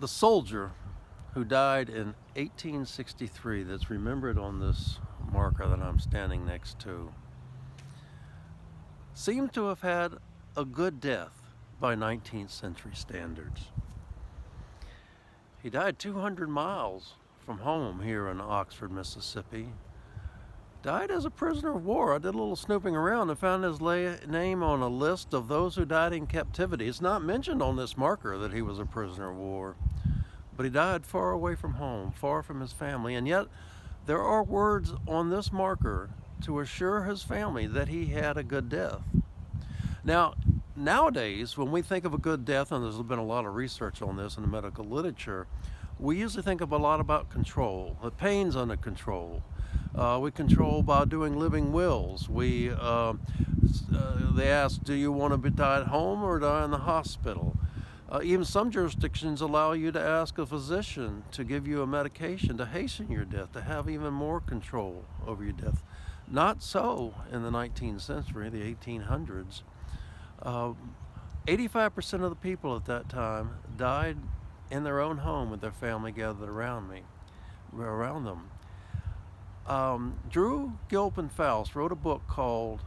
The soldier who died in 1863 that's remembered on this marker that I'm standing next to seemed to have had a good death by 19th century standards. He died 200 miles from home here in Oxford, Mississippi. Died as a prisoner of war. I did a little snooping around and found his name on a list of those who died in captivity. It's not mentioned on this marker that he was a prisoner of war, but he died far away from home, far from his family, and yet there are words on this marker to assure his family that he had a good death. Now, nowadays, when we think of a good death, and there's been a lot of research on this in the medical literature, we usually think of a lot about control. The pain's under control. We control by doing living wills. They ask, do you want to die at home or die in the hospital? Even some jurisdictions allow you to ask a physician to give you a medication to hasten your death, to have even more control over your death. Not so in the 19th century, the 1800s. 85% of the people at that time died in their own home with their family gathered around them. Drew Gilpin Faust wrote a book called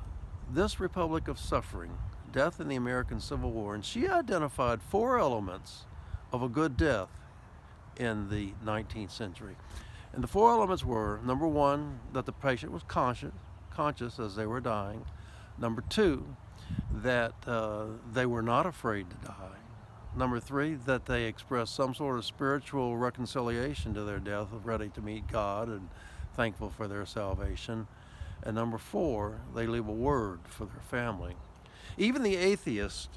This Republic of Suffering, Death in the American Civil War, and she identified 4 elements of a good death in the 19th century. And the 4 elements were, number 1, that the patient was conscious as they were dying. Number 2, that they were not afraid to die. Number 3, that they expressed some sort of spiritual reconciliation to their death, ready to meet God and thankful for their salvation. And number 4, they leave a word for their family. Even the atheist,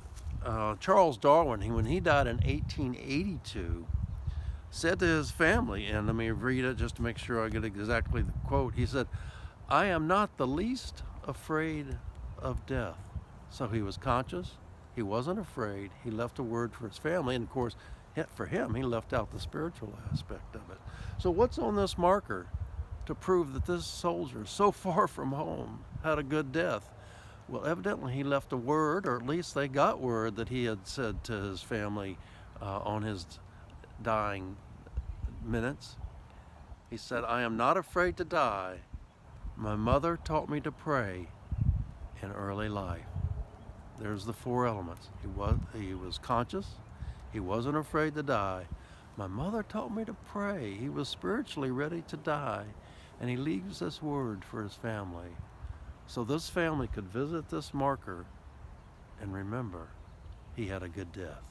Charles Darwin, when he died in 1882, said to his family, and let me read it just to make sure I get exactly the quote. He said, "I am not the least afraid of death." So he was conscious, he wasn't afraid, he left a word for his family, and of course, for him, he left out the spiritual aspect of it. So what's on this marker to prove that this soldier, so far from home, had a good death? Well, evidently he left a word, or at least they got word that he had said to his family on his dying minutes. He said, "I am not afraid to die. My mother taught me to pray in early life." There's the 4 elements. He was conscious. He wasn't afraid to die. My mother taught me to pray. He was spiritually ready to die. And he leaves this word for his family. So this family could visit this marker and remember he had a good death.